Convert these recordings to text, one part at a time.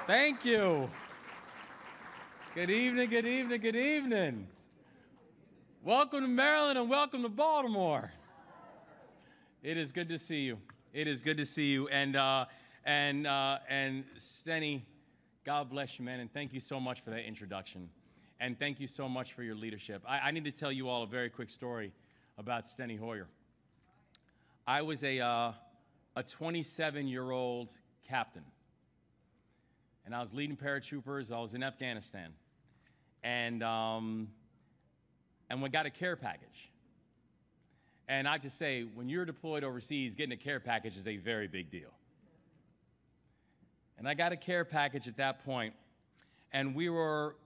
Thank you. Good evening, good evening, good evening. Welcome to Maryland and welcome to Baltimore. It is good to see you. It is good to see you. And Steny, God bless you, man, and thank you so much for that introduction. And thank you so much for your leadership. I need to tell you all a very quick story about Steny Hoyer. I was a 27-year-old captain, and I was leading paratroopers. I was in Afghanistan, and we got a care package. And I just say, when you're deployed overseas, getting a care package is a very big deal. And I got a care package at that point, and we were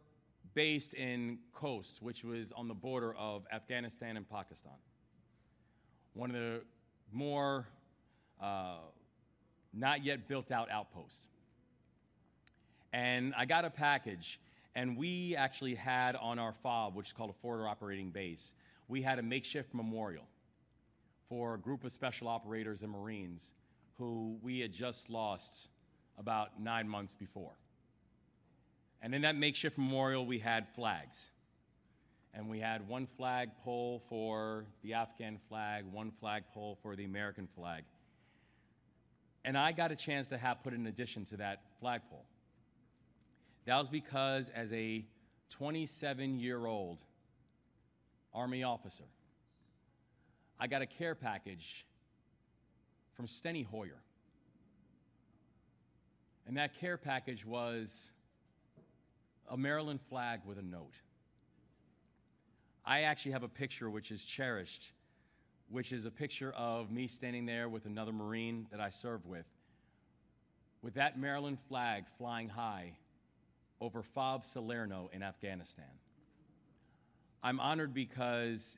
based in Khost, which was on the border of Afghanistan and Pakistan. One of the more not yet built out outposts. And I got a package, and we actually had on our FOB, which is called a forward operating base, we had a makeshift memorial for a group of special operators and Marines who we had just lost about 9 months before. And in that makeshift memorial, we had flags. And we had one flagpole for the Afghan flag, one flagpole for the American flag. And I got a chance to have put an addition to that flagpole. That was because as a 27-year-old Army officer, I got a care package from Steny Hoyer. And that care package was a Maryland flag with a note. I actually have a picture which is cherished, which is a picture of me standing there with another Marine that I served with that Maryland flag flying high over FOB Salerno in Afghanistan. I'm honored because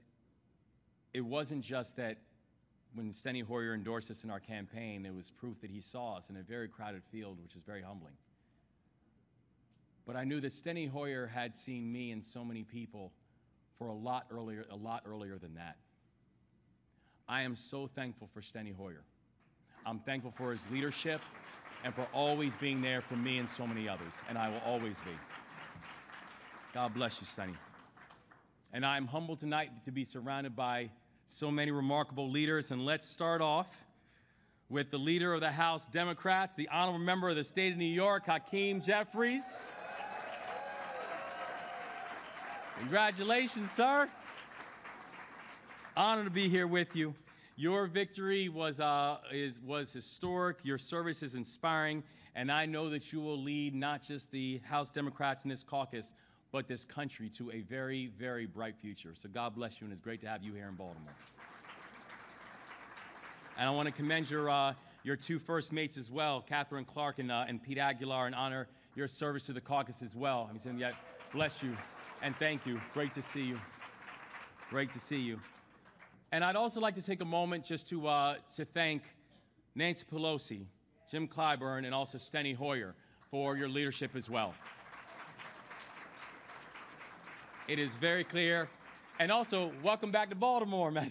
it wasn't just that when Steny Hoyer endorsed us in our campaign, it was proof that he saw us in a very crowded field, which was very humbling. But I knew that Steny Hoyer had seen me and so many people for a lot earlier than that. I am so thankful for Steny Hoyer. I'm thankful for his leadership and for always being there for me and so many others, and I will always be. God bless you, Steny. And I'm humbled tonight to be surrounded by so many remarkable leaders, and let's start off with the leader of the House Democrats, the honorable member of the state of New York, Hakeem Jeffries. Congratulations, sir. Honored to be here with you. Your victory was historic. Your service is inspiring, and I know that you will lead not just the House Democrats in this caucus, but this country to a very, very bright future. So God bless you, and it's great to have you here in Baltimore. And I want to commend your two first mates as well, Catherine Clark and Pete Aguilar, and honor your service to the caucus as well. I mean, yet bless you and thank you. Great to see you. Great to see you. And I'd also like to take a moment just to thank Nancy Pelosi, Jim Clyburn, and also Steny Hoyer for your leadership as well. It is very clear. And also, welcome back to Baltimore, man.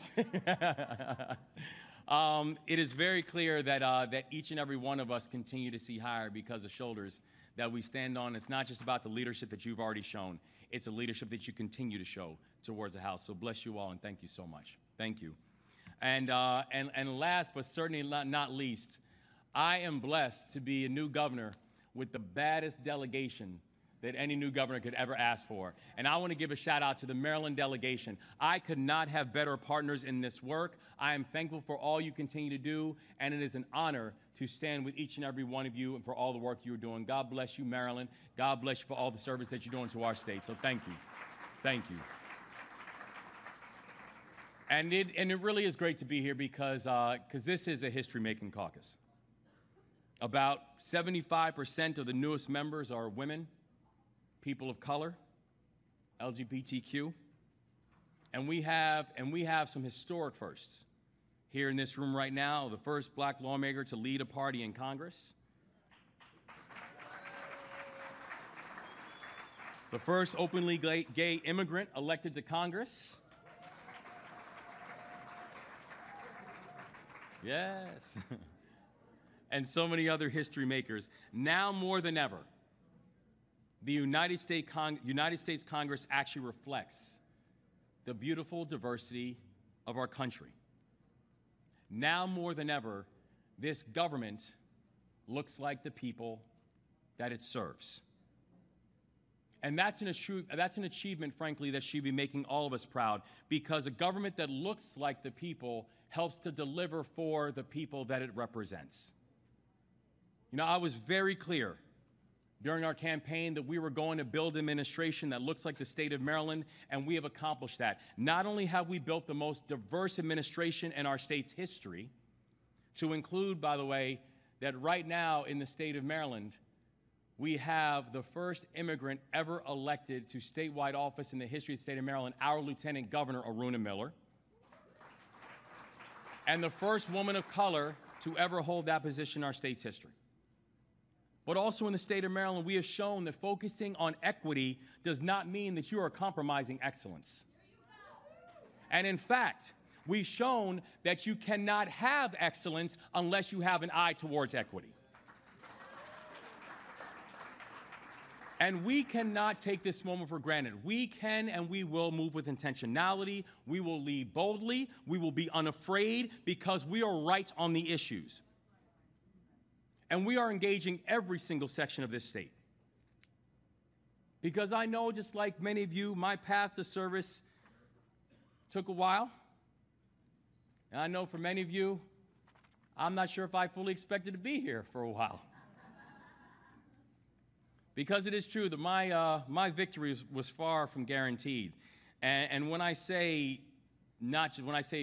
It is very clear that each and every one of us continue to see higher because of shoulders that we stand on. It's not just about the leadership that you've already shown. It's a leadership that you continue to show towards the House. So bless you all, and thank you so much. Thank you. And last but certainly not least, I am blessed to be a new governor with the baddest delegation that any new governor could ever ask for. And I want to give a shout out to the Maryland delegation. I could not have better partners in this work. I am thankful for all you continue to do, and it is an honor to stand with each and every one of you and for all the work you're doing. God bless you, Maryland. God bless you for all the service that you're doing to our state. So thank you. Thank you. And it really is great to be here because this is a history-making caucus. About 75% of the newest members are women, people of color, LGBTQ, and we have some historic firsts here in this room right now. The first black lawmaker to lead a party in Congress, the first openly gay immigrant elected to Congress. Yes. And so many other history makers. Now more than ever, the United States Congress actually reflects the beautiful diversity of our country. Now more than ever, this government looks like the people that it serves. And that's an achievement, frankly, that should be making all of us proud, because a government that looks like the people helps to deliver for the people that it represents. You know, I was very clear during our campaign that we were going to build an administration that looks like the state of Maryland, and we have accomplished that. Not only have we built the most diverse administration in our state's history, to include, by the way, that right now in the state of Maryland, we have the first immigrant ever elected to statewide office in the history of the state of Maryland, our Lieutenant Governor, Aruna Miller, and the first woman of color to ever hold that position in our state's history. But also in the state of Maryland, we have shown that focusing on equity does not mean that you are compromising excellence. And in fact, we've shown that you cannot have excellence unless you have an eye towards equity. And we cannot take this moment for granted. We can and we will move with intentionality. We will lead boldly. We will be unafraid because we are right on the issues. And we are engaging every single section of this state. Because I know, just like many of you, my path to service took a while. And I know for many of you, I'm not sure if I fully expected to be here for a while. Because it is true that my victory was far from guaranteed. And when I say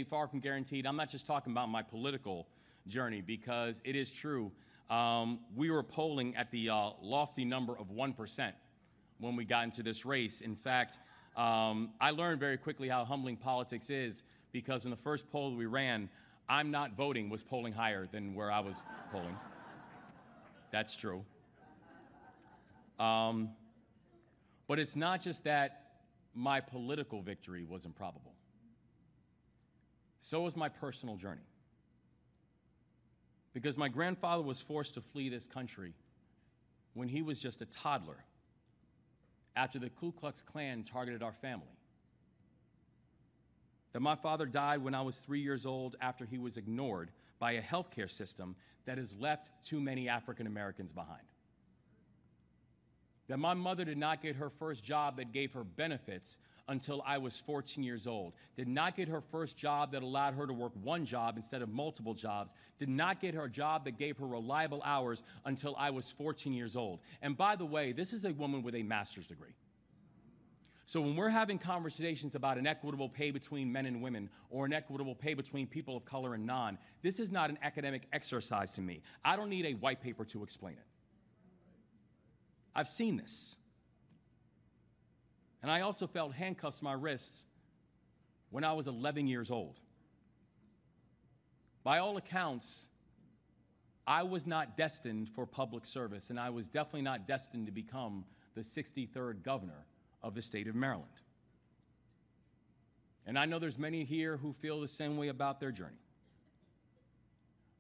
far from guaranteed, I'm not just talking about my political journey, because it is true. We were polling at the lofty number of 1% when we got into this race. In fact, I learned very quickly how humbling politics is, because in the first poll that we ran, I'm not voting was polling higher than where I was polling. That's true. But it's not just that my political victory was improbable. So was my personal journey. Because my grandfather was forced to flee this country when he was just a toddler after the Ku Klux Klan targeted our family. That my father died when I was 3 years old after he was ignored by a healthcare system that has left too many African Americans behind. That my mother did not get her first job that gave her benefits until I was 14 years old. Did not get her first job that allowed her to work one job instead of multiple jobs. Did not get her a job that gave her reliable hours until I was 14 years old. And by the way, this is a woman with a master's degree. So when we're having conversations about an equitable pay between men and women, or an equitable pay between people of color and non, this is not an academic exercise to me. I don't need a white paper to explain it. I've seen this. And I also felt handcuffs to my wrists when I was 11 years old. By all accounts, I was not destined for public service, and I was definitely not destined to become the 63rd governor of the state of Maryland. And I know there's many here who feel the same way about their journey.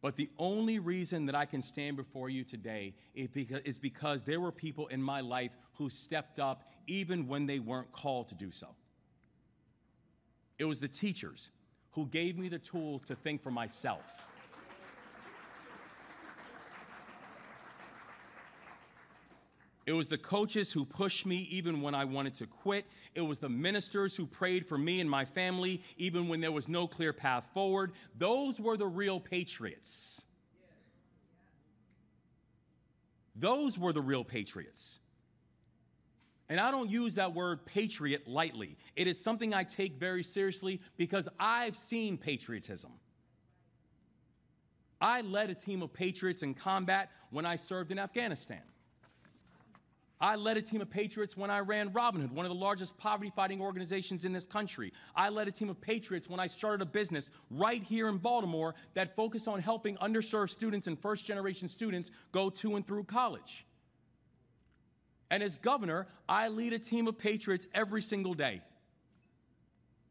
But the only reason that I can stand before you today is because there were people in my life who stepped up even when they weren't called to do so. It was the teachers who gave me the tools to think for myself. It was the coaches who pushed me even when I wanted to quit. It was the ministers who prayed for me and my family even when there was no clear path forward. Those were the real patriots. Those were the real patriots. And I don't use that word patriot lightly. It is something I take very seriously because I've seen patriotism. I led a team of patriots in combat when I served in Afghanistan. I led a team of patriots when I ran Robin Hood, one of the largest poverty-fighting organizations in this country. I led a team of patriots when I started a business right here in Baltimore that focused on helping underserved students and first-generation students go to and through college. And as governor, I lead a team of patriots every single day.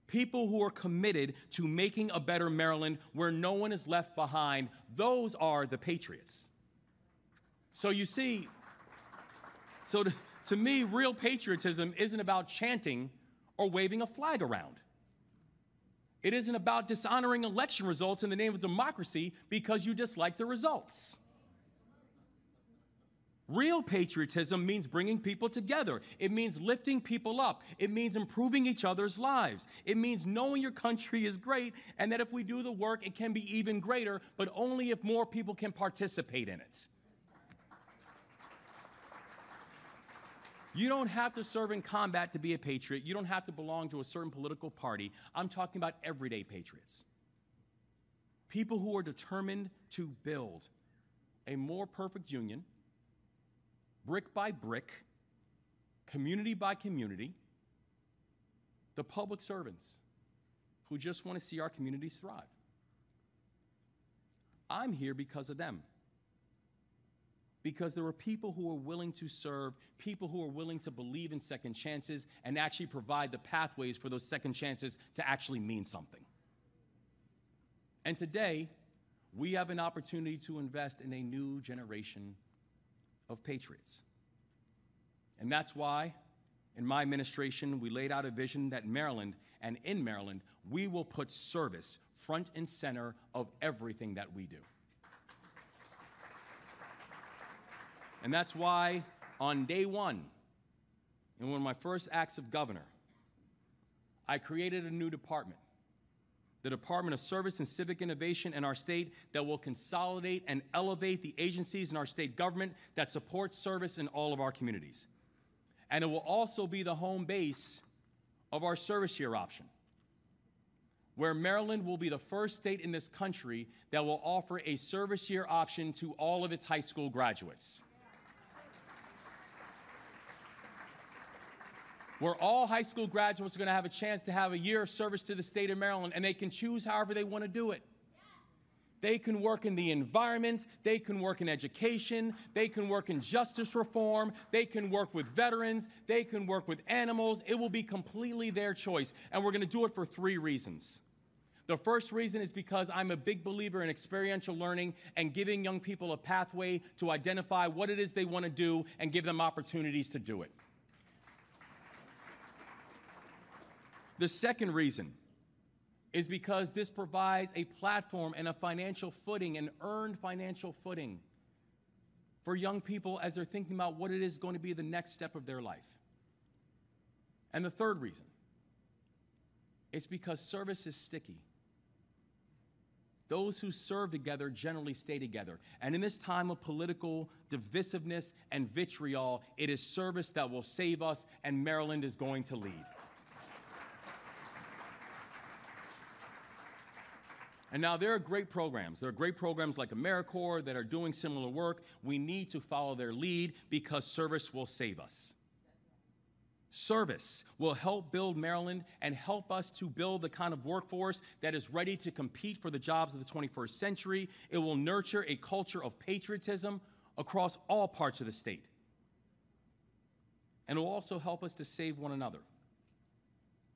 People who are committed to making a better Maryland where no one is left behind. Those are the patriots. So you see, To me, real patriotism isn't about chanting or waving a flag around. It isn't about dishonoring election results in the name of democracy because you dislike the results. Real patriotism means bringing people together. It means lifting people up. It means improving each other's lives. It means knowing your country is great and that if we do the work, it can be even greater, but only if more people can participate in it. You don't have to serve in combat to be a patriot. You don't have to belong to a certain political party. I'm talking about everyday patriots. People who are determined to build a more perfect union, brick by brick, community by community, the public servants who just want to see our communities thrive. I'm here because of them. Because there are people who are willing to serve, people who are willing to believe in second chances and actually provide the pathways for those second chances to actually mean something. And today, we have an opportunity to invest in a new generation of patriots. And that's why, in my administration, we laid out a vision that Maryland, and in Maryland, we will put service front and center of everything that we do. And that's why, on day one, in one of my first acts of governor, I created a new department, the Department of Service and Civic Innovation in our state, that will consolidate and elevate the agencies in our state government that support service in all of our communities. And it will also be the home base of our service year option, where Maryland will be the first state in this country that will offer a service year option to all of its high school graduates. Where all high school graduates are going to have a chance to have a year of service to the state of Maryland, and they can choose however they want to do it. They can work in the environment, they can work in education, they can work in justice reform, they can work with veterans, they can work with animals. It will be completely their choice, and we're going to do it for 3 reasons. The first reason is because I'm a big believer in experiential learning and giving young people a pathway to identify what it is they want to do and give them opportunities to do it. The second reason is because this provides a platform and a financial footing, an earned financial footing for young people as they're thinking about what it is going to be the next step of their life. And the third reason is because service is sticky. Those who serve together generally stay together. And in this time of political divisiveness and vitriol, it is service that will save us, and Maryland is going to lead. And now there are great programs. There are great programs like AmeriCorps that are doing similar work. We need to follow their lead because service will save us. Service will help build Maryland and help us to build the kind of workforce that is ready to compete for the jobs of the 21st century. It will nurture a culture of patriotism across all parts of the state. And it will also help us to save one another,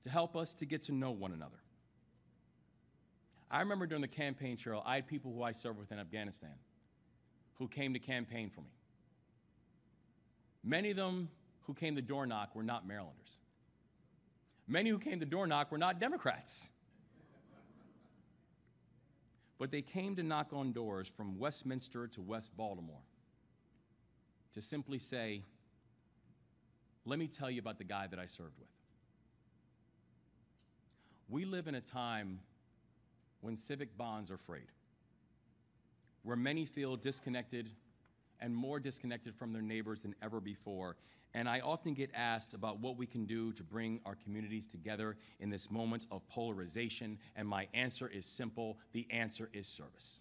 to help us to get to know one another. I remember during the campaign trail, I had people who I served with in Afghanistan who came to campaign for me. Many of them who came to door knock were not Marylanders. Many who came to door knock were not Democrats. But they came to knock on doors from Westminster to West Baltimore to simply say, let me tell you about the guy that I served with. We live in a time when civic bonds are frayed, where many feel disconnected and more disconnected from their neighbors than ever before. And I often get asked about what we can do to bring our communities together in this moment of polarization, and my answer is simple. The answer is service.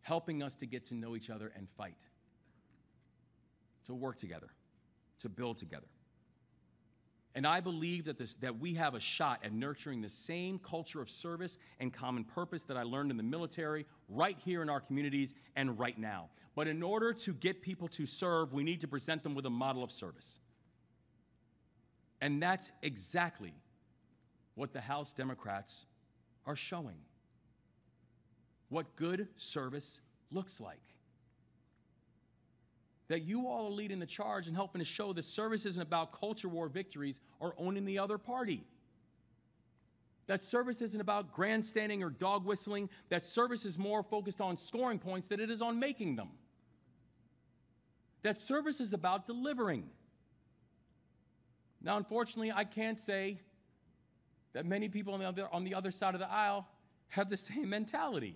Helping us to get to know each other and fight, to work together, to build together. And I believe that we have a shot at nurturing the same culture of service and common purpose that I learned in the military right here in our communities and right now. But in order to get people to serve, we need to present them with a model of service. And that's exactly what the House Democrats are showing. What good service looks like. that you all are leading the charge and helping to show that service isn't about culture war victories or owning the other party. That service isn't about grandstanding or dog whistling. That service is more focused on scoring points than it is on making them. That service is about delivering. Now, unfortunately, I can't say that many people on the other side of the aisle have the same mentality.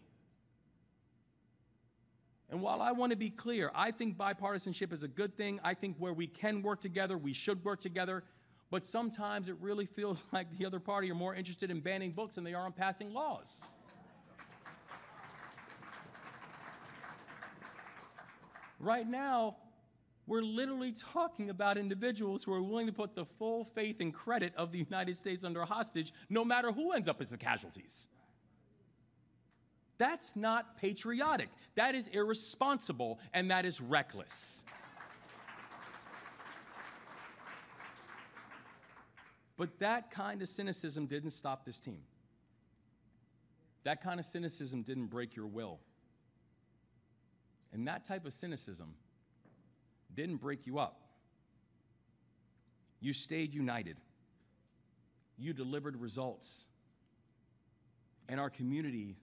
And while I want to be clear, I think bipartisanship is a good thing. I think where we can work together, we should work together. But sometimes it really feels like the other party are more interested in banning books than they are in passing laws. Right now, we're literally talking about individuals who are willing to put the full faith and credit of the United States under hostage, no matter who ends up as the casualties. That's not patriotic. That is irresponsible, and that is reckless. But that kind of cynicism didn't stop this team. That kind of cynicism didn't break your will. And that type of cynicism didn't break you up. You stayed united. You delivered results. And our communities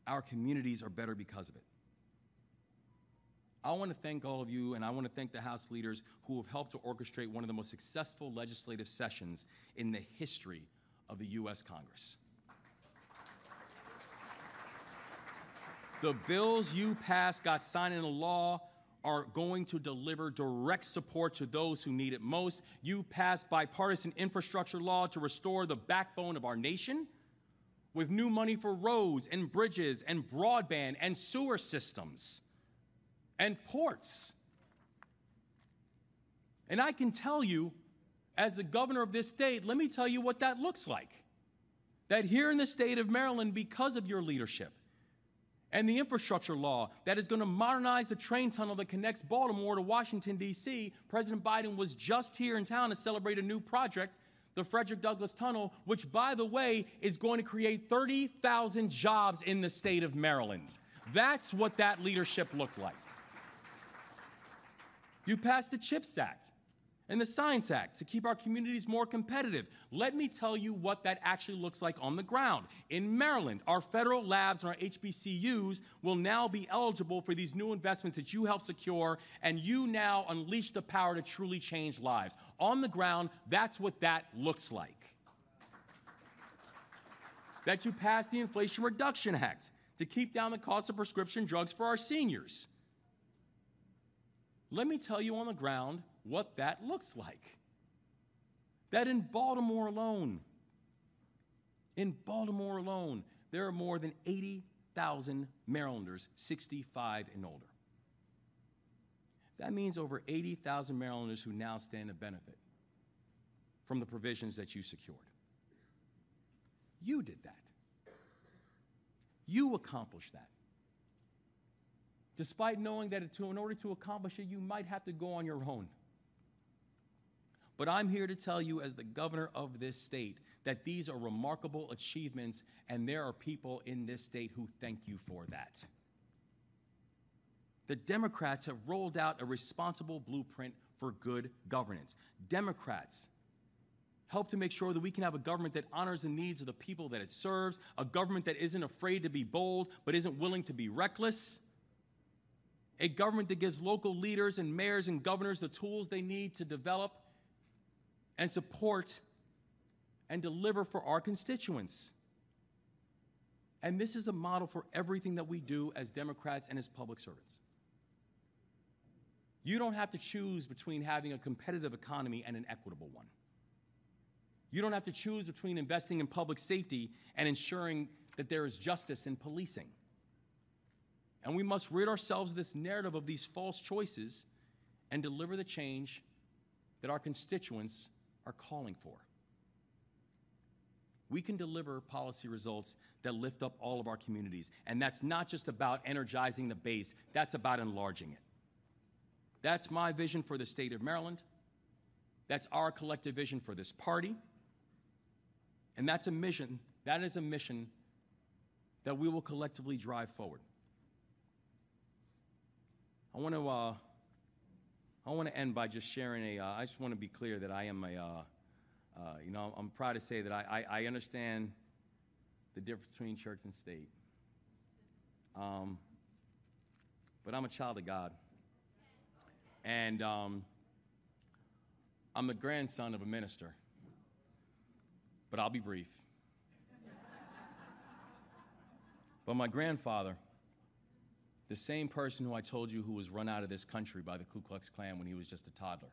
are better because of it. I want to thank all of you, and I want to thank the House leaders who have helped to orchestrate one of the most successful legislative sessions in the history of the U.S. Congress. The bills you passed, got signed into law, are going to deliver direct support to those who need it most. You passed bipartisan infrastructure law to restore the backbone of our nation with new money for roads and bridges and broadband and sewer systems and ports. And I can tell you, as the governor of this state, let me tell you what that looks like. That here in the state of Maryland, because of your leadership and the infrastructure law that is going to modernize the train tunnel that connects Baltimore to Washington, D.C., President Biden was just here in town to celebrate a new project, the Frederick Douglass Tunnel, which, by the way, is going to create 30,000 jobs in the state of Maryland. That's what that leadership looked like. You passed the CHIPS Act and the Science Act to keep our communities more competitive. Let me tell you what that actually looks like on the ground. In Maryland, our federal labs and our HBCUs will now be eligible for these new investments that you helped secure, and you now unleash the power to truly change lives. On the ground, that's what that looks like. That you passed the Inflation Reduction Act to keep down the cost of prescription drugs for our seniors. Let me tell you on the ground what that looks like. That in Baltimore alone, there are more than 80,000 Marylanders 65 and older. That means over 80,000 Marylanders who now stand to benefit from the provisions that you secured. You did that. You accomplished that. Despite knowing that in order to accomplish it, you might have to go on your own. But I'm here to tell you, as the governor of this state, that these are remarkable achievements, and there are people in this state who thank you for that. The Democrats have rolled out a responsible blueprint for good governance. Democrats help to make sure that we can have a government that honors the needs of the people that it serves, a government that isn't afraid to be bold but isn't willing to be reckless, a government that gives local leaders and mayors and governors the tools they need to develop and support and deliver for our constituents. And this is a model for everything that we do as Democrats and as public servants. You don't have to choose between having a competitive economy and an equitable one. You don't have to choose between investing in public safety and ensuring that there is justice in policing. And we must rid ourselves of this narrative of these false choices and deliver the change that our constituents are calling for. We can deliver policy results that lift up all of our communities. And that's not just about energizing the base, that's about enlarging it. That's my vision for the state of Maryland. That's our collective vision for this party. And that is a mission that we will collectively drive forward. I want to I want to end by just sharing I just want to be clear that I am I'm proud to say that I understand the difference between church and state. But I'm a child of God. And I'm the grandson of a minister. But I'll be brief. But my grandfather, the same person who I told you who was run out of this country by the Ku Klux Klan when he was just a toddler,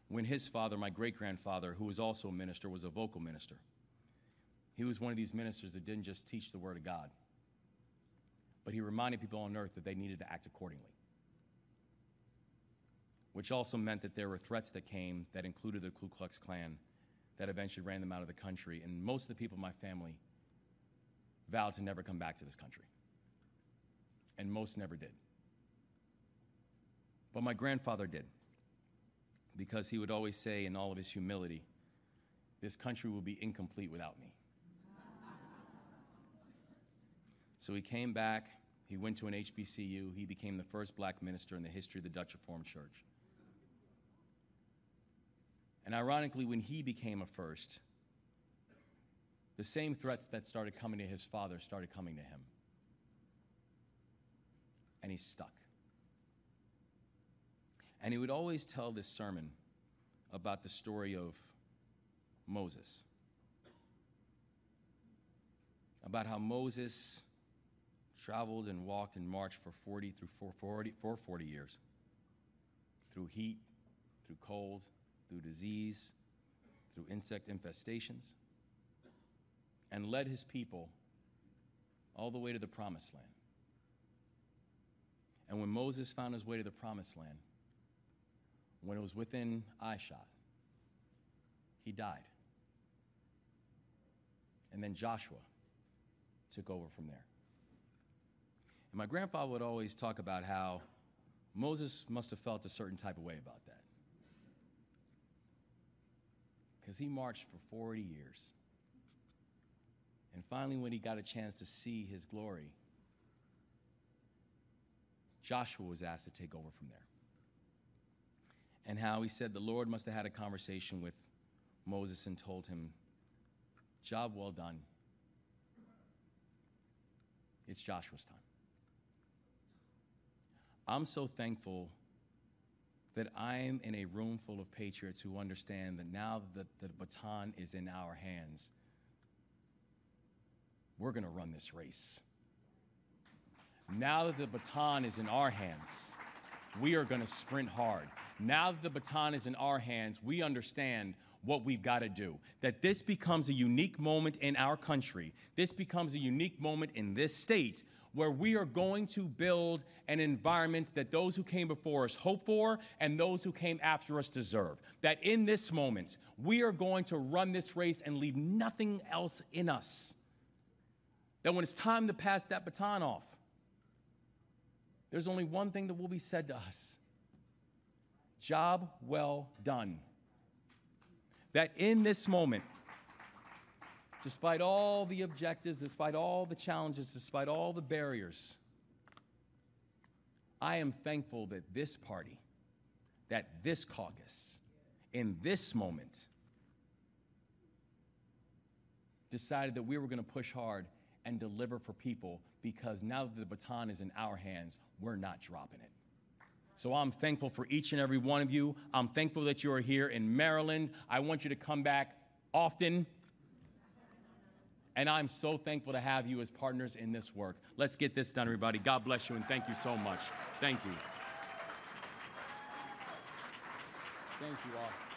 when his father, my great-grandfather, who was also a minister, was a vocal minister, he was one of these ministers that didn't just teach the Word of God, but he reminded people on earth that they needed to act accordingly, which also meant that there were threats that came that included the Ku Klux Klan that eventually ran them out of the country, and most of the people in my family vowed to never come back to this country, and most never did. But my grandfather did, because he would always say in all of his humility, this country will be incomplete without me. So he came back, he went to an HBCU, he became the first black minister in the history of the Dutch Reformed Church. And ironically, when he became a first, the same threats that started coming to his father started coming to him. And he's stuck. And he would always tell this sermon about the story of Moses, about how Moses traveled and walked and marched for 40 years, through heat, through cold, through disease, through insect infestations, and led his people all the way to the Promised Land. And when Moses found his way to the Promised Land, when it was within eyeshot, he died. And then Joshua took over from there. And my grandpa would always talk about how Moses must have felt a certain type of way about that, because he marched for 40 years. And finally, when he got a chance to see his glory, Joshua was asked to take over from there. And how he said the Lord must have had a conversation with Moses and told him, job well done. It's Joshua's time. I'm so thankful that I'm in a room full of patriots who understand that now that the baton is in our hands, we're going to run this race. Now that the baton is in our hands, we are going to sprint hard. Now that the baton is in our hands, we understand what we've got to do. That this becomes a unique moment in our country. This becomes a unique moment in this state where we are going to build an environment that those who came before us hope for and those who came after us deserve. That in this moment, we are going to run this race and leave nothing else in us. That when it's time to pass that baton off, there's only one thing that will be said to us. Job well done. That in this moment, despite all the objectives, despite all the challenges, despite all the barriers, I am thankful that this party, that this caucus, in this moment, decided that we were going to push hard and deliver for people, because now that the baton is in our hands, we're not dropping it. So I'm thankful for each and every one of you. I'm thankful that you are here in Maryland. I want you to come back often. And I'm so thankful to have you as partners in this work. Let's get this done, everybody. God bless you, and thank you so much. Thank you. Thank you all.